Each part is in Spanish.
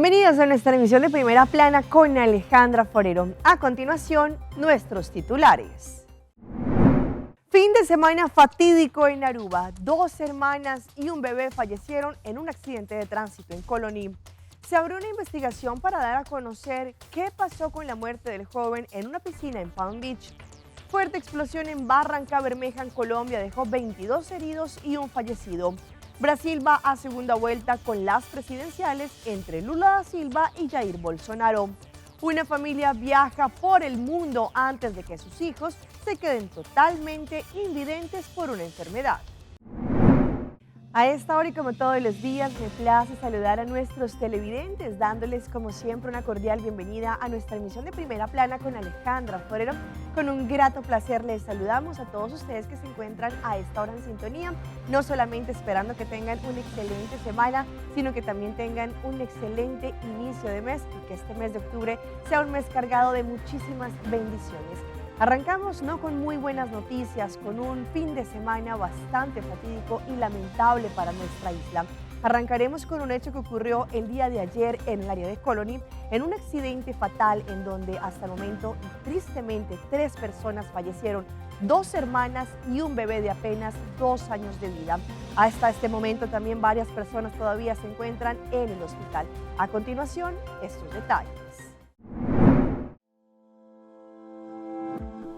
Bienvenidos a nuestra emisión de Primera Plana con Alejandra Forero. A continuación, nuestros titulares. Fin de semana fatídico en Aruba. 2 hermanas y un bebé fallecieron en un accidente de tránsito en Colony. Se abrió una investigación para dar a conocer qué pasó con la muerte del joven en una piscina en Palm Beach. Fuerte explosión en Barranca Bermeja, en Colombia, dejó 22 heridos y un fallecido. Brasil va a segunda vuelta con las presidenciales entre Lula da Silva y Jair Bolsonaro. Una familia viaja por el mundo antes de que sus hijos se queden totalmente invidentes por una enfermedad. A esta hora y como todos los días, me place saludar a nuestros televidentes, dándoles como siempre una cordial bienvenida a nuestra emisión de Primera Plana con Alejandra Forero. Con un grato placer les saludamos a todos ustedes que se encuentran a esta hora en sintonía, no solamente esperando que tengan una excelente semana, sino que también tengan un excelente inicio de mes y que este mes de octubre sea un mes cargado de muchísimas bendiciones. Arrancamos no con muy buenas noticias, con un fin de semana bastante fatídico y lamentable para nuestra isla. Arrancaremos con un hecho que ocurrió el día de ayer en el área de Colony, en un accidente fatal en donde hasta el momento, tristemente, 3 personas fallecieron, 2 hermanas y un bebé de apenas 2 años de vida. Hasta este momento también varias personas todavía se encuentran en el hospital. A continuación, estos detalles.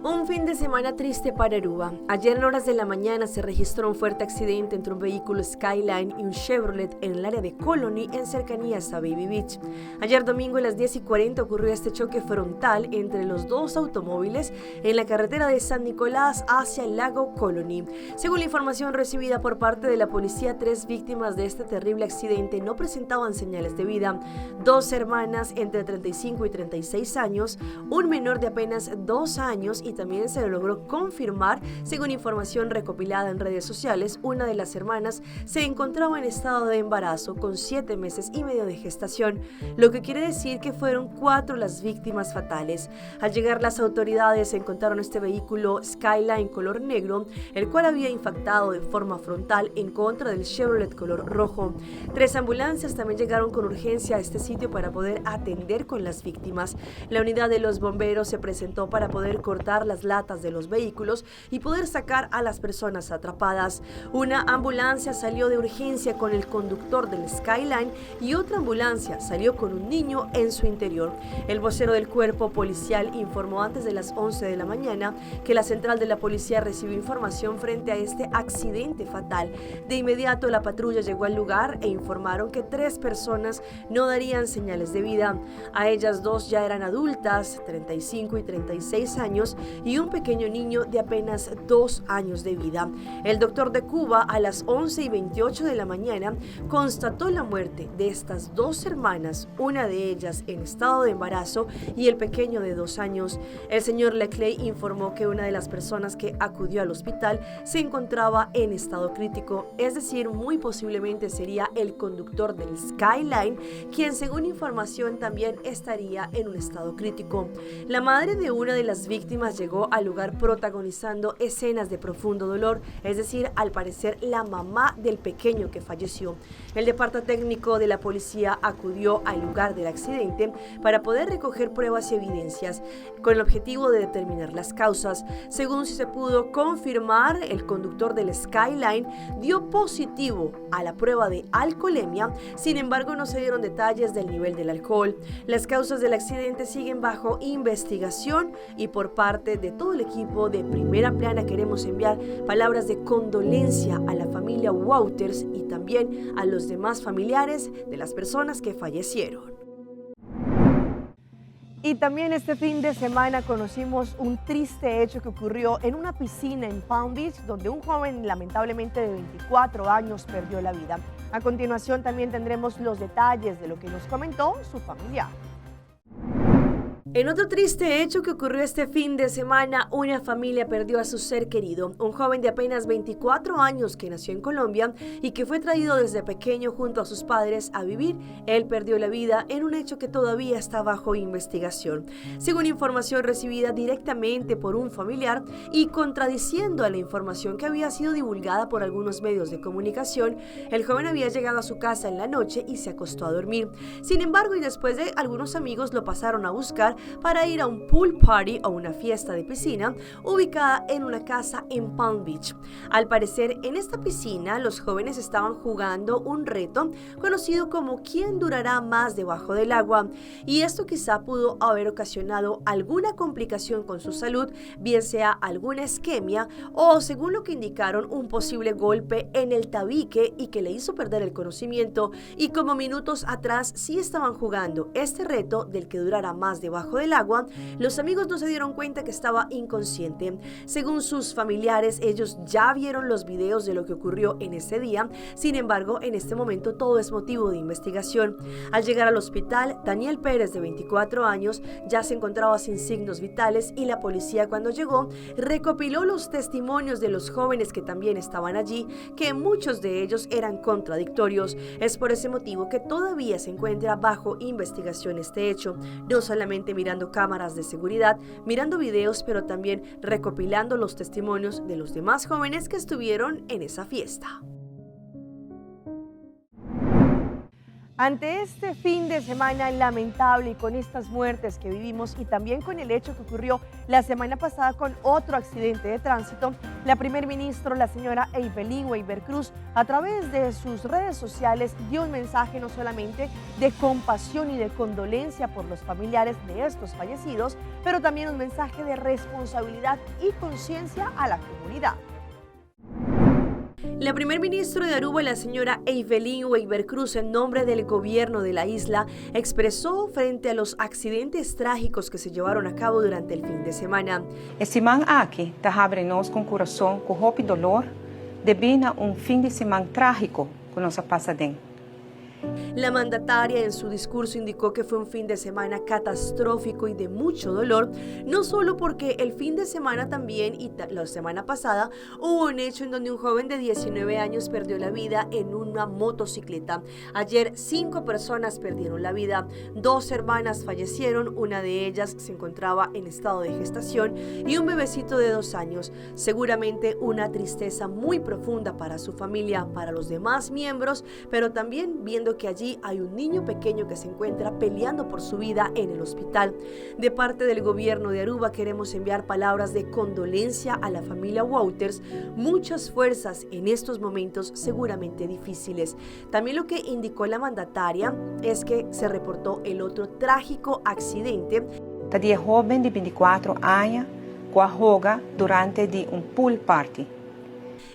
Un fin de semana triste para Aruba. Ayer en horas de la mañana se registró un fuerte accidente entre un vehículo Skyline y un Chevrolet en el área de Colony, en cercanías a Baby Beach. Ayer domingo a las 10:40 ocurrió este choque frontal entre los 2 automóviles en la carretera de San Nicolás hacia el lago Colony. Según la información recibida por parte de la policía, 3 víctimas de este terrible accidente no presentaban señales de vida. 2 hermanas entre 35 y 36 años, un menor de apenas 2 años y también se logró confirmar, según información recopilada en redes sociales, una de las hermanas se encontraba en estado de embarazo con 7 meses y medio de gestación, lo que quiere decir que fueron 4 las víctimas fatales. Al llegar las autoridades encontraron este vehículo Skyline color negro, el cual había impactado de forma frontal en contra del Chevrolet color rojo. 3 ambulancias también llegaron con urgencia a este sitio para poder atender con las víctimas. La unidad de los bomberos se presentó para poder cortar las latas de los vehículos y poder sacar a las personas atrapadas. Una ambulancia salió de urgencia con el conductor del Skyline y otra ambulancia salió con un niño en su interior. El vocero del cuerpo policial informó antes de las 11 de la mañana que la central de la policía recibió información frente a este accidente fatal. De inmediato la patrulla llegó al lugar e informaron que 3 personas no darían señales de vida. A ellas 2 ya eran adultas, 35 y 36 años, y un pequeño niño de apenas 2 años de vida. El doctor de Cuba a las 11:28 de la mañana constató la muerte de estas 2 hermanas, una de ellas en estado de embarazo y el pequeño de 2 años. El señor Leclerc informó que una de las personas que acudió al hospital se encontraba en estado crítico, es decir, muy posiblemente sería el conductor del Skyline, quien según información también estaría en un estado crítico. La madre de una de las víctimas llegó al lugar protagonizando escenas de profundo dolor, es decir, al parecer la mamá del pequeño que falleció. El departamento técnico de la policía acudió al lugar del accidente para poder recoger pruebas y evidencias con el objetivo de determinar las causas. Según se pudo confirmar, el conductor del Skyline dio positivo a la prueba de alcoholemia, sin embargo no se dieron detalles del nivel del alcohol. Las causas del accidente siguen bajo investigación y por parte de todo el equipo de Primera Plana queremos enviar palabras de condolencia a la familia Wouters y también a los demás familiares de las personas que fallecieron. Y también este fin de semana conocimos un triste hecho que ocurrió en una piscina en Palm Beach, donde un joven lamentablemente de 24 años perdió la vida. A continuación también tendremos los detalles de lo que nos comentó su familiar. En otro triste hecho que ocurrió este fin de semana, una familia perdió a su ser querido, un joven de apenas 24 años que nació en Colombia y que fue traído desde pequeño junto a sus padres a vivir. Él perdió la vida en un hecho que todavía está bajo investigación. Según información recibida directamente por un familiar y contradiciendo a la información que había sido divulgada por algunos medios de comunicación, el joven había llegado a su casa en la noche y se acostó a dormir. Sin embargo, y después de algunos amigos lo pasaron a buscar para ir a un pool party o una fiesta de piscina ubicada en una casa en Palm Beach. Al parecer, en esta piscina los jóvenes estaban jugando un reto conocido como ¿quién durará más debajo del agua? Y esto quizá pudo haber ocasionado alguna complicación con su salud, bien sea alguna isquemia o, según lo que indicaron, un posible golpe en el tabique y que le hizo perder el conocimiento. Y como minutos atrás sí estaban jugando este reto del que durará más debajo del agua, los amigos no se dieron cuenta que estaba inconsciente. Según sus familiares, ellos ya vieron los videos de lo que ocurrió en ese día. Sin embargo, en este momento todo es motivo de investigación. Al llegar al hospital, Daniel Pérez, de 24 años, ya se encontraba sin signos vitales y la policía, cuando llegó, recopiló los testimonios de los jóvenes que también estaban allí, que muchos de ellos eran contradictorios. Es por ese motivo que todavía se encuentra bajo investigación este hecho, no solamente mirando cámaras de seguridad, mirando videos, pero también recopilando los testimonios de los demás jóvenes que estuvieron en esa fiesta. Ante este fin de semana lamentable y con estas muertes que vivimos y también con el hecho que ocurrió la semana pasada con otro accidente de tránsito, la primer ministra, la señora Evelyn Weber Cruz, a través de sus redes sociales dio un mensaje no solamente de compasión y de condolencia por los familiares de estos fallecidos, pero también un mensaje de responsabilidad y conciencia a la comunidad. La primer ministra de Aruba, la señora Evelyn Weber Cruz, en nombre del gobierno de la isla, expresó frente a los accidentes trágicos que se llevaron a cabo durante el fin de semana. Esse man aqui está abrindo com coração, com roupa e dolor, devido a fin de semana trágico com nossa Pasadena. La mandataria en su discurso indicó que fue un fin de semana catastrófico y de mucho dolor, no solo porque el fin de semana también y la semana pasada hubo un hecho en donde un joven de 19 años perdió la vida en una motocicleta. Ayer 5 personas perdieron la vida, 2 hermanas fallecieron, una de ellas se encontraba en estado de gestación y un bebecito de 2 años. Seguramente una tristeza muy profunda para su familia, para los demás miembros, pero también viendo que allí hay un niño pequeño que se encuentra peleando por su vida en el hospital. De parte del gobierno de Aruba queremos enviar palabras de condolencia a la familia Wouters, muchas fuerzas en estos momentos seguramente difíciles. También lo que indicó la mandataria es que se reportó el otro trágico accidente. De joven de 24 años que juega durante un pool party,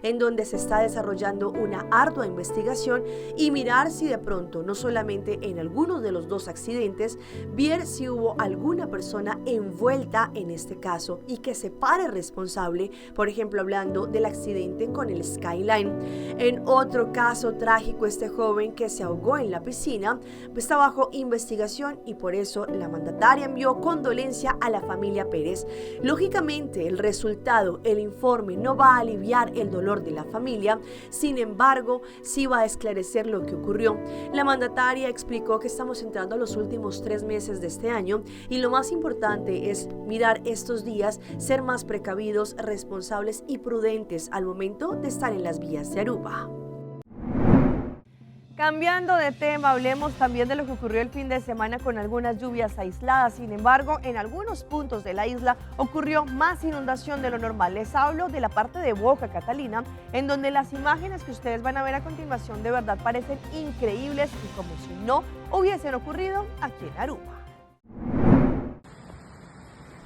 en donde se está desarrollando una ardua investigación y mirar si de pronto, no solamente en algunos de los 2 accidentes, ver si hubo alguna persona envuelta en este caso y que se pare responsable, por ejemplo, hablando del accidente con el Skyline. En otro caso trágico, este joven que se ahogó en la piscina está bajo investigación y por eso la mandataria envió condolencia a la familia Pérez. Lógicamente, el resultado, el informe, no va a aliviar el dolor de la familia, sin embargo, sí va a esclarecer lo que ocurrió. La mandataria explicó que estamos entrando a los últimos 3 meses de este año y lo más importante es mirar estos días, ser más precavidos, responsables y prudentes al momento de estar en las vías de Aruba. Cambiando de tema, hablemos también de lo que ocurrió el fin de semana con algunas lluvias aisladas. Sin embargo, en algunos puntos de la isla ocurrió más inundación de lo normal. Les hablo de la parte de Boca Catalina, en donde las imágenes que ustedes van a ver a continuación de verdad parecen increíbles y como si no hubiesen ocurrido aquí en Aruba.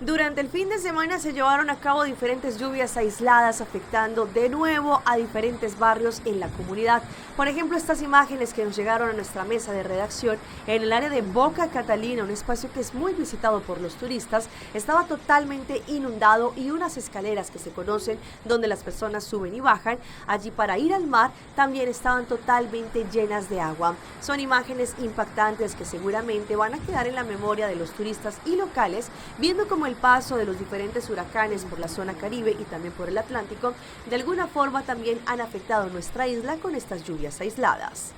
Durante el fin de semana se llevaron a cabo diferentes lluvias aisladas afectando de nuevo a diferentes barrios en la comunidad. Por ejemplo, estas imágenes que nos llegaron a nuestra mesa de redacción en el área de Boca Catalina, un espacio que es muy visitado por los turistas, estaba totalmente inundado y unas escaleras que se conocen donde las personas suben y bajan allí para ir al mar también estaban totalmente llenas de agua. Son imágenes impactantes que seguramente van a quedar en la memoria de los turistas y locales, viendo cómo el paso de los diferentes huracanes por la zona Caribe y también por el Atlántico de alguna forma también han afectado nuestra isla con estas lluvias aisladas.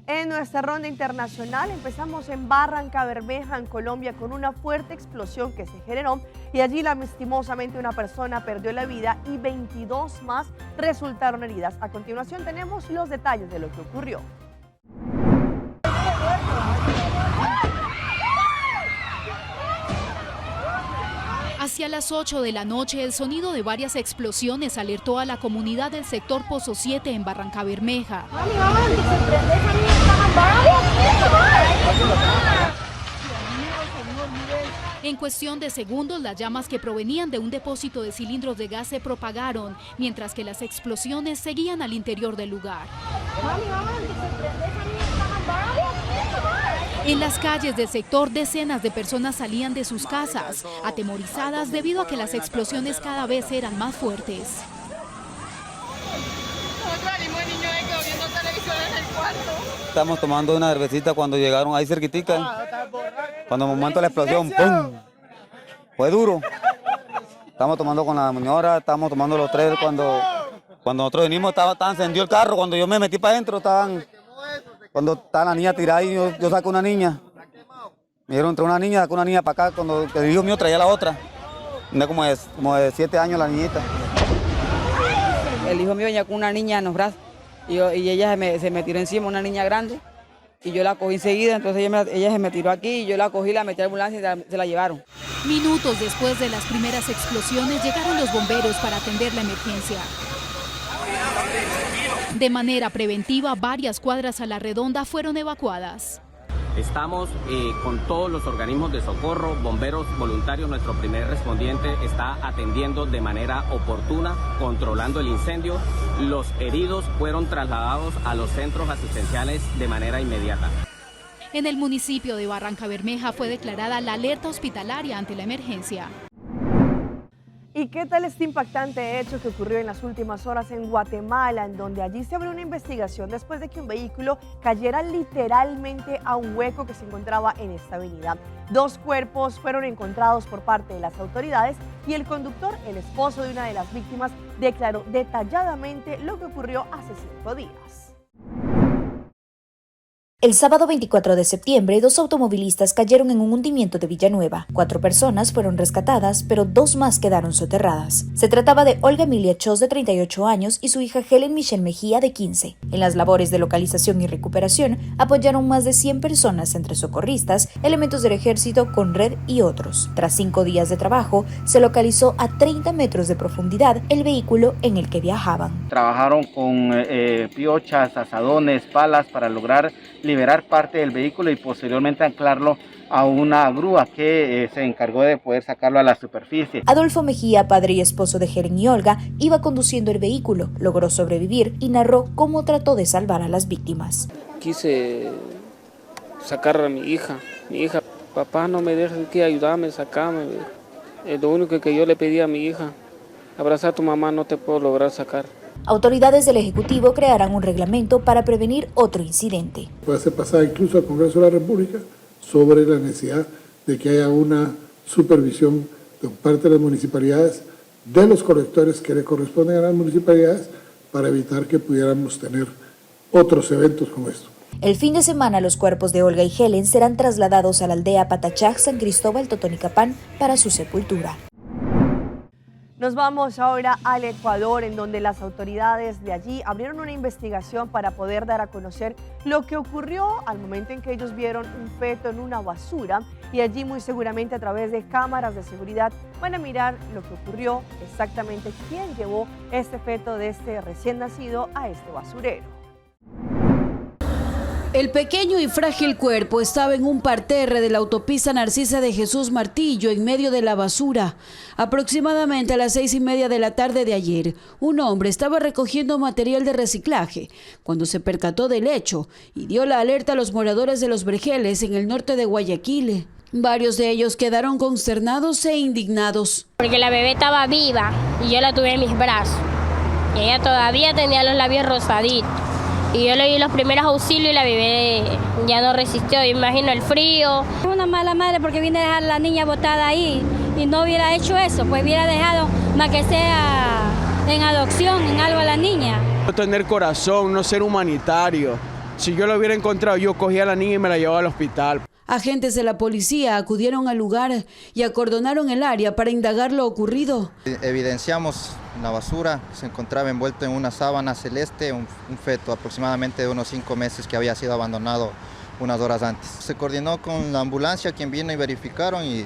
En nuestra ronda internacional empezamos en Barrancabermeja, en Colombia, con una fuerte explosión que se generó y allí lastimosamente una persona perdió la vida y 22 más resultaron heridas. A continuación tenemos los detalles de lo que ocurrió. Hacia las 8 de la noche, el sonido de varias explosiones alertó a la comunidad del sector Pozo 7 en Barrancabermeja. En cuestión de segundos, las llamas que provenían de un depósito de cilindros de gas se propagaron, mientras que las explosiones seguían al interior del lugar. En las calles del sector, decenas de personas salían de sus casas, atemorizadas debido a que las explosiones cada vez eran más fuertes. Estamos tomando una cervecita cuando llegaron ahí cerquitica. Cuando me momento la explosión, ¡pum! Fue duro. Estamos tomando con la señora, estamos tomando los tres. Cuando nosotros venimos, estaba encendido el carro. Cuando yo me metí para adentro, cuando estaba la niña tirada y yo saco una niña. Me dieron entre una niña, saco una niña para acá. Cuando el hijo mío traía la otra. Una como de 7 años la niñita. El hijo mío venía con una niña en los brazos y ella se me tiró encima, una niña grande. Y yo la cogí enseguida, entonces ella se me tiró aquí y yo la cogí, la metí a la ambulancia y se la llevaron. Minutos después de las primeras explosiones llegaron los bomberos para atender la emergencia. De manera preventiva, varias cuadras a la redonda fueron evacuadas. Estamos con todos los organismos de socorro, bomberos voluntarios, nuestro primer respondiente está atendiendo de manera oportuna, controlando el incendio. Los heridos fueron trasladados a los centros asistenciales de manera inmediata. En el municipio de Barrancabermeja fue declarada la alerta hospitalaria ante la emergencia. ¿Y qué tal este impactante hecho que ocurrió en las últimas horas en Guatemala, en donde allí se abrió una investigación después de que un vehículo cayera literalmente a un hueco que se encontraba en esta avenida? 2 cuerpos fueron encontrados por parte de las autoridades y el conductor, el esposo de una de las víctimas, declaró detalladamente lo que ocurrió hace 5 días. El sábado 24 de septiembre, 2 automovilistas cayeron en un hundimiento de Villanueva. 4 personas fueron rescatadas, pero 2 más quedaron soterradas. Se trataba de Olga Emilia Chos, de 38 años, y su hija Helen Michelle Mejía, de 15. En las labores de localización y recuperación, apoyaron más de 100 personas, entre socorristas, elementos del ejército, Conred y otros. Tras 5 días de trabajo, se localizó a 30 metros de profundidad el vehículo en el que viajaban. Trabajaron con piochas, azadones, palas para lograr liberar parte del vehículo y posteriormente anclarlo a una grúa que se encargó de poder sacarlo a la superficie. Adolfo Mejía, padre y esposo de Helen y Olga, iba conduciendo el vehículo, logró sobrevivir y narró cómo trató de salvar a las víctimas. Quise sacar a mi hija, papá, no me dejes aquí, ayúdame, sacame. Es lo único que yo le pedí a mi hija, abrazar a tu mamá, no te puedo lograr sacar. Autoridades del Ejecutivo crearán un reglamento para prevenir otro incidente. Puede ser pasada incluso al Congreso de la República sobre la necesidad de que haya una supervisión de parte de las municipalidades de los colectores que le corresponden a las municipalidades para evitar que pudiéramos tener otros eventos como estos. El fin de semana los cuerpos de Olga y Helen serán trasladados a la aldea Patachaj, San Cristóbal, Totonicapán, para su sepultura. Nos vamos ahora al Ecuador, en donde las autoridades de allí abrieron una investigación para poder dar a conocer lo que ocurrió al momento en que ellos vieron un feto en una basura, y allí muy seguramente a través de cámaras de seguridad van a mirar lo que ocurrió, exactamente quién llevó este feto de este recién nacido a este basurero. El pequeño y frágil cuerpo estaba en un parterre de la autopista Narcisa de Jesús Martillo, en medio de la basura. Aproximadamente a las 6:30 de la tarde de ayer, un hombre estaba recogiendo material de reciclaje cuando se percató del hecho y dio la alerta a los moradores de Los Vergeles, en el norte de Guayaquil. Varios de ellos quedaron consternados e indignados. Porque la bebé estaba viva y yo la tuve en mis brazos. Y ella todavía tenía los labios rosaditos. Y yo le di los primeros auxilios y la bebé ya no resistió. Yo imagino el frío. Es una mala madre porque viene a dejar a la niña botada ahí y no hubiera hecho eso, pues hubiera dejado más que sea en adopción, en algo a la niña. No tener corazón, no ser humanitario. Si yo lo hubiera encontrado, yo cogía a la niña y me la llevaba al hospital. Agentes de la policía acudieron al lugar y acordonaron el área para indagar lo ocurrido. Evidenciamos la basura, se encontraba envuelto en una sábana celeste, un feto aproximadamente de unos 5 meses que había sido abandonado unas horas antes. Se coordinó con la ambulancia, quien vino y verificaron y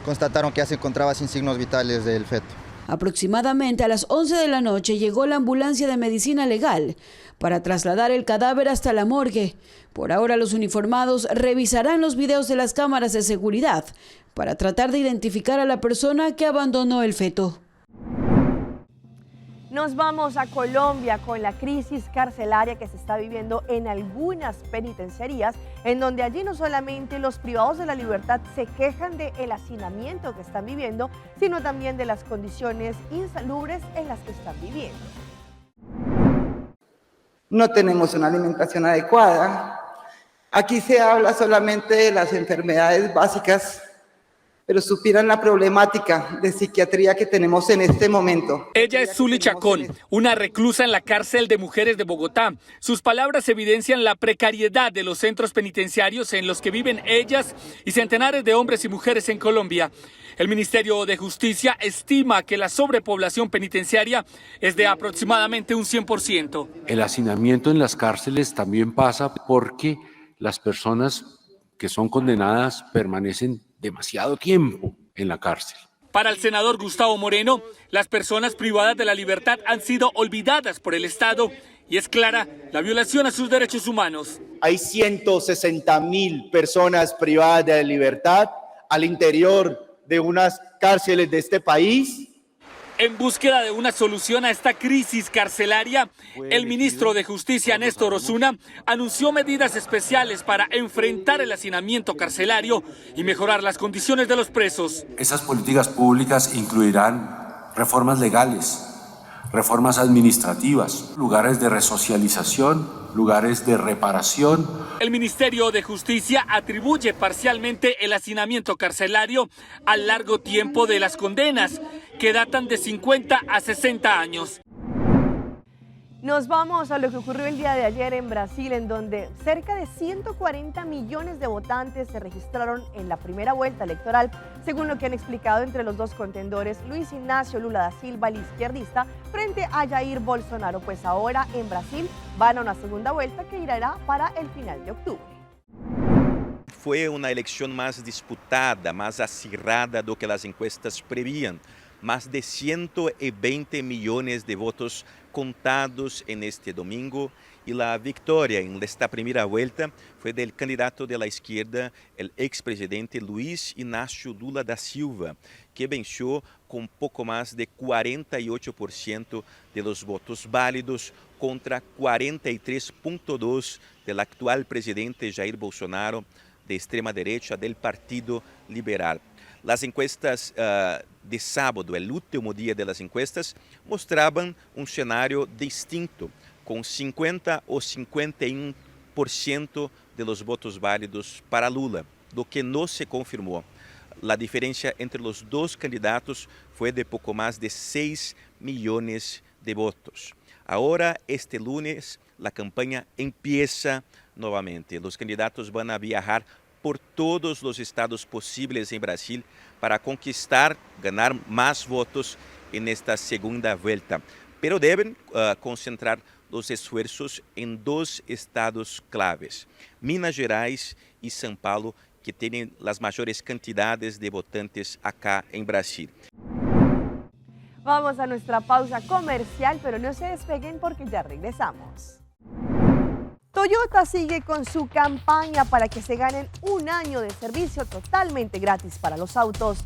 constataron que ya se encontraba sin signos vitales del feto. Aproximadamente a las 11 de la noche llegó la ambulancia de medicina legal para trasladar el cadáver hasta la morgue. Por ahora los uniformados revisarán los videos de las cámaras de seguridad para tratar de identificar a la persona que abandonó el feto. Nos vamos a Colombia con la crisis carcelaria que se está viviendo en algunas penitenciarías, en donde allí no solamente los privados de la libertad se quejan del hacinamiento que están viviendo, sino también de las condiciones insalubres en las que están viviendo. No tenemos una alimentación adecuada. Aquí se habla solamente de las enfermedades básicas, pero supieran la problemática de psiquiatría que tenemos en este momento. Ella es Zuli Chacón, una reclusa en la cárcel de mujeres de Bogotá. Sus palabras evidencian la precariedad de los centros penitenciarios en los que viven ellas y centenares de hombres y mujeres en Colombia. El Ministerio de Justicia estima que la sobrepoblación penitenciaria es de aproximadamente un 100%. El hacinamiento en las cárceles también pasa porque las personas que son condenadas permanecen demasiado tiempo en la cárcel. Para el senador Gustavo Moreno, las personas privadas de la libertad han sido olvidadas por el Estado y es clara la violación a sus derechos humanos. Hay 160.000 personas privadas de la libertad al interior de unas cárceles de este país. En búsqueda de una solución a esta crisis carcelaria, el ministro de Justicia, Néstor Osuna, anunció medidas especiales para enfrentar el hacinamiento carcelario y mejorar las condiciones de los presos. Esas políticas públicas incluirán reformas legales, reformas administrativas, lugares de resocialización, lugares de reparación. El Ministerio de Justicia atribuye parcialmente el hacinamiento carcelario al largo tiempo de las condenas, que datan de 50 a 60 años. Nos vamos a lo que ocurrió el día de ayer en Brasil, en donde cerca de 140 millones de votantes se registraron en la primera vuelta electoral, según lo que han explicado entre los dos contendores, Luis Ignacio Lula da Silva, el izquierdista, frente a Jair Bolsonaro. Pues ahora en Brasil van a una segunda vuelta que irá para el final de octubre. Fue una elección más disputada, más acirrada do que las encuestas prevían. Más de 120 millones de votos contados en este domingo y la victoria en esta primera vuelta fue del candidato de la izquierda, el expresidente Luis Ignacio Lula da Silva, que venció con poco más de 48% de los votos válidos contra 43,2% del actual presidente Jair Bolsonaro, de extrema derecha del Partido Liberal. Las encuestas de sábado, el último día de las encuestas, mostraban un escenario distinto, con 50 o 51% de los votos válidos para Lula, lo que no se confirmó. La diferencia entre los dos candidatos fue de poco más de 6 millones de votos. Ahora, este lunes, la campaña empieza nuevamente. Los candidatos van a viajar por todos los estados posibles en Brasil para conquistar, ganar más votos en esta segunda vuelta. Pero deben concentrar los esfuerzos en dos estados claves, Minas Gerais y São Paulo, que tienen las mayores cantidades de votantes acá en Brasil. Vamos a nuestra pausa comercial, pero no se despeguen porque ya regresamos. Toyota sigue con su campaña para que se ganen un año de servicio totalmente gratis para los autos.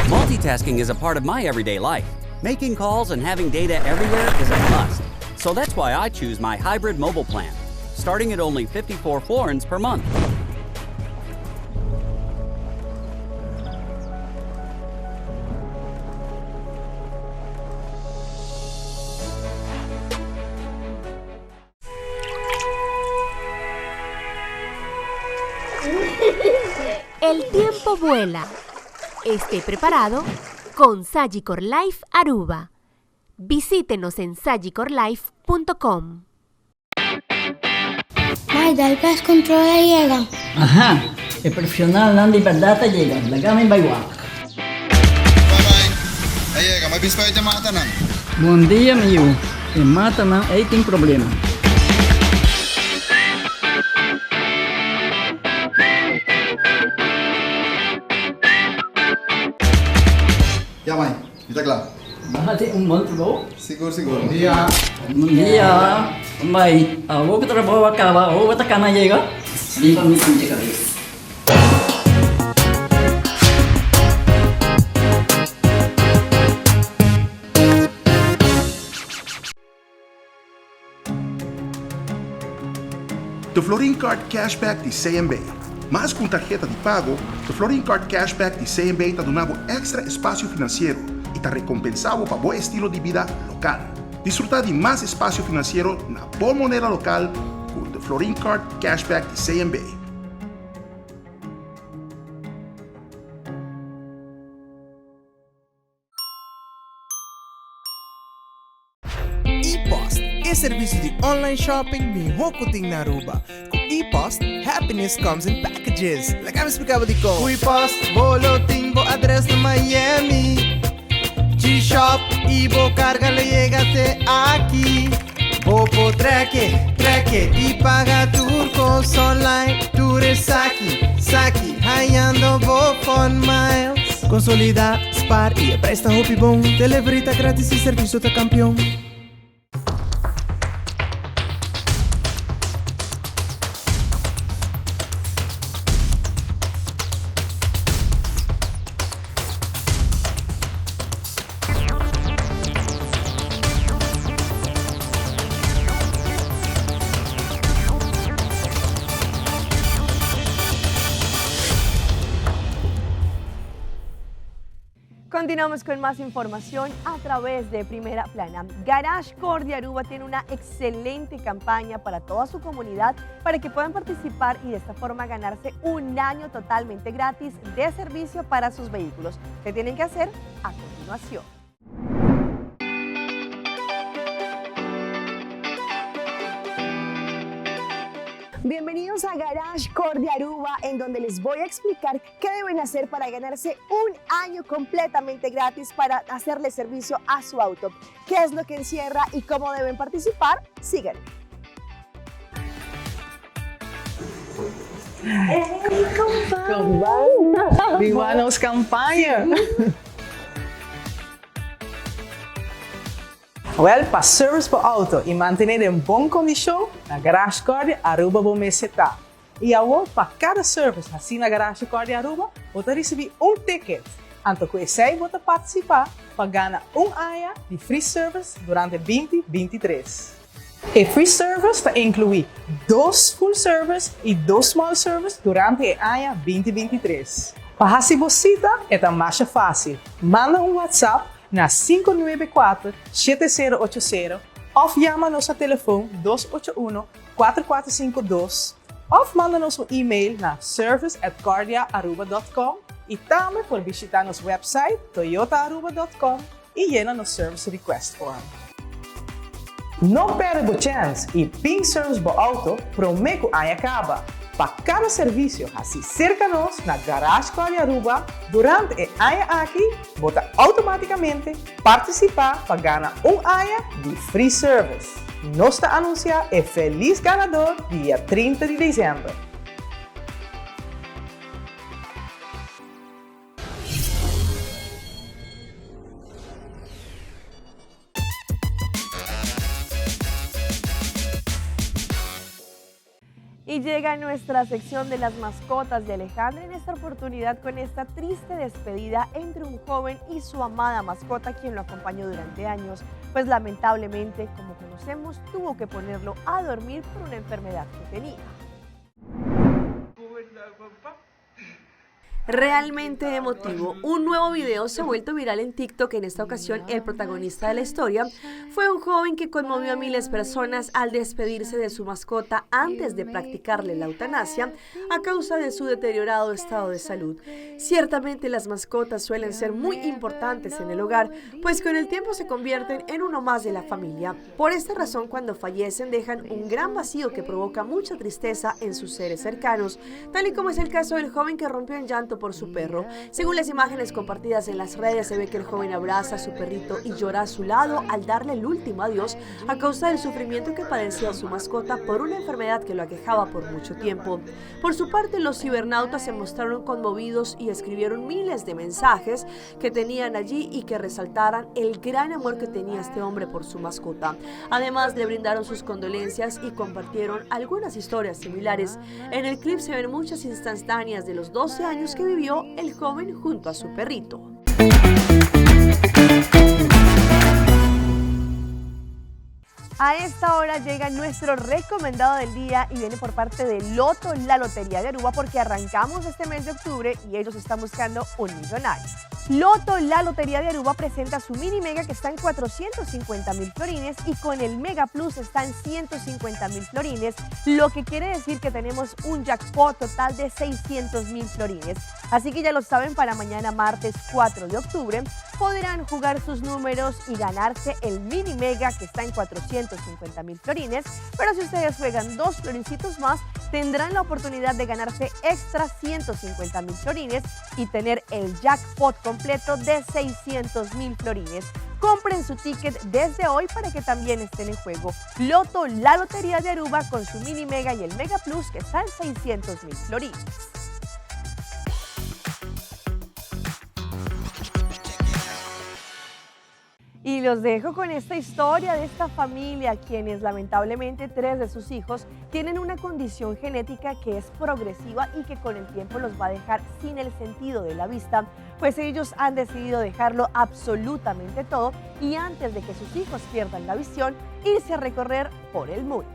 Multitasking is a part of my everyday life. Making calls and having data everywhere is a must. So that's why I choose my hybrid mobile plan, starting at only 54 florins per month. El tiempo vuela. Esté preparado con Sagicor Life Aruba. Visítenos en sagicorlife.com. Mai, dal pes control llega. Ajá, el profesional Nandi Verdata llega. La gama en Baywalk. Llega, may bispa ito mata na. Buen día, amigo. En mata na, ahí tem problema. Ya, Mai, está claro. Bájate un monte, ¿no? Seguro, seguro. Buen día. Buen día. Mai, vos que trabajo acaba, vos que acá no llega. Viva mi pinche cabeza. The Florin Card Cashback de CMB. Mas com tarjeta de pago, o Florin Card Cashback de CMB está dando extra espaço financeiro e está recompensado para bom estilo de vida local. Disfrutar de mais espaço financeiro na boa moneda local com o Florin Card Cashback de CMB. ePOS é serviço de online shopping melhor que tem na Aruba. Com ePOS, happiness comes in packages. Like I'm explicando de como. Com ePOS, bolo timbo address na Miami. G-Shop e bo carga le llega até aqui. Bopo treque e paga turcos online. Ture saki, raiando Bofon Miles. Consolida, spar e presta hopi bom. Delivery tá grátis e serviço tá campeão. Continuamos con más información a través de Primera Plana. Garage Core de Aruba tiene una excelente campaña para toda su comunidad para que puedan participar y de esta forma ganarse un año totalmente gratis de servicio para sus vehículos. ¿Qué tienen que hacer? A continuación. Bienvenidos a Garage Core de Aruba, en donde les voy a explicar qué deben hacer para ganarse un año completamente gratis para hacerle servicio a su auto. ¿Qué es lo que encierra y cómo deben participar? Síganme. Vivanos campanha! Well, para service por auto e manter em boa condição, na Garage Core de Aruba você está. E agora, para cada service assim na Garage Core de Aruba, você receber ticket. Então, que você vai participar para ganhar ano de free service durante 2023. E free service está inclui 2 full service e 2 small service durante o ano 2023. Para fazer você é mais fácil. Manda WhatsApp na 594-7080 ou chama nosso telefone 281-4452 ou manda nosso e-mail na service@cordiaaruba.com e também pode visitar nosso website toyotaaruba.com e llena nosso service request form. Não perca a chance e Pink Service por Auto promete que aí acaba. para cada serviço, assim cerca-nos na Garage Car de Aruba, durante o AIA aqui, você automaticamente participar para ganhar AIA de free service. Nós te anunciar o feliz ganador dia 30 de dezembro. Y llega nuestra sección de las mascotas de Alejandra en esta oportunidad con esta triste despedida entre un joven y su amada mascota, quien lo acompañó durante años, pues lamentablemente, como conocemos, tuvo que ponerlo a dormir por una enfermedad que tenía. Realmente emotivo. Un nuevo video se ha vuelto viral en TikTok. En esta ocasión, el protagonista de la historia fue un joven que conmovió a miles de personas al despedirse de su mascota antes de practicarle la eutanasia a causa de su deteriorado estado de salud. Ciertamente las mascotas suelen ser muy importantes en el hogar, pues con el tiempo se convierten en uno más de la familia. Por esta razón, cuando fallecen dejan un gran vacío que provoca mucha tristeza en sus seres cercanos, tal y como es el caso del joven que rompió en llanto por su perro. Según las imágenes compartidas en las redes, se ve que el joven abraza a su perrito y llora a su lado al darle el último adiós a causa del sufrimiento que padecía su mascota por una enfermedad que lo aquejaba por mucho tiempo. Por su parte, los cibernautas se mostraron conmovidos y escribieron miles de mensajes que tenían allí y que resaltaran el gran amor que tenía este hombre por su mascota. Además, le brindaron sus condolencias y compartieron algunas historias similares. En el clip se ven muchas instantáneas de los 12 años que vivió el joven junto a su perrito. A esta hora llega nuestro recomendado del día y viene por parte de Loto, la Lotería de Aruba, porque arrancamos este mes de octubre y ellos están buscando un millonario. Loto, la Lotería de Aruba presenta su mini mega que está en 450.000 florines y con el Mega Plus está en 150.000 florines, lo que quiere decir que tenemos un jackpot total de 600.000 florines. Así que ya lo saben, para mañana martes 4 de octubre podrán jugar sus números y ganarse el mini mega que está en 450.000 florines, pero si ustedes juegan 2 florincitos más, tendrán la oportunidad de ganarse extra 150.000 florines y tener el jackpot completo de 600.000 florines. Compren su ticket desde hoy para que también estén en juego. Loto, la Lotería de Aruba, con su mini mega y el Mega Plus que está en 600.000 florines. Y los dejo con esta historia de esta familia, quienes lamentablemente 3 de sus hijos tienen una condición genética que es progresiva y que con el tiempo los va a dejar sin el sentido de la vista, pues ellos han decidido dejarlo absolutamente todo y antes de que sus hijos pierdan la visión, irse a recorrer por el mundo.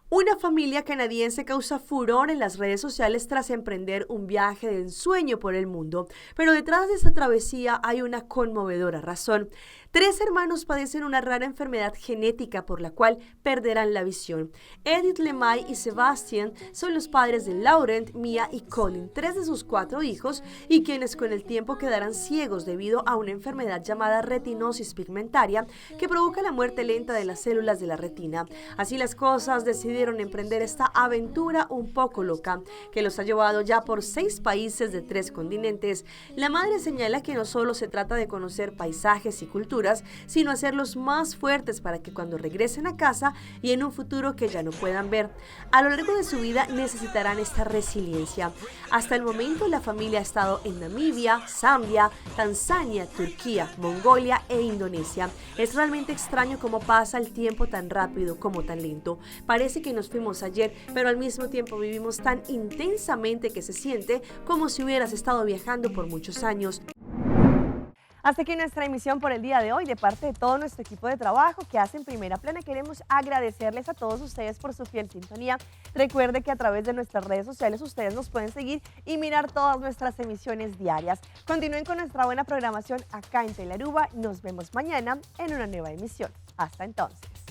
Una familia canadiense causa furor en las redes sociales tras emprender un viaje de ensueño por el mundo, pero detrás de esa travesía hay una conmovedora razón. 3 hermanos padecen una rara enfermedad genética por la cual perderán la visión. Edith, Lemay y Sebastian son los padres de Laurent, Mia y Colin, 3 de sus 4 hijos, y quienes con el tiempo quedarán ciegos debido a una enfermedad llamada retinosis pigmentaria que provoca la muerte lenta de las células de la retina. Así las cosas, decidieron emprender esta aventura un poco loca que los ha llevado ya por 6 países de 3 continentes. La madre señala que no solo se trata de conocer paisajes y culturas, sino hacerlos más fuertes para que cuando regresen a casa y en un futuro que ya no puedan ver. A lo largo de su vida necesitarán esta resiliencia. Hasta el momento la familia ha estado en Namibia, Zambia, Tanzania, Turquía, Mongolia e Indonesia. Es realmente extraño cómo pasa el tiempo tan rápido como tan lento. Parece que nos fuimos ayer, pero al mismo tiempo vivimos tan intensamente que se siente como si hubieras estado viajando por muchos años. Hasta aquí nuestra emisión por el día de hoy. De parte de todo nuestro equipo de trabajo que hace En Primera Plana, queremos agradecerles a todos ustedes por su fiel sintonía. Recuerde que a través de nuestras redes sociales ustedes nos pueden seguir y mirar todas nuestras emisiones diarias. Continúen con nuestra buena programación acá en Telearuba. Nos vemos mañana en una nueva emisión. Hasta entonces.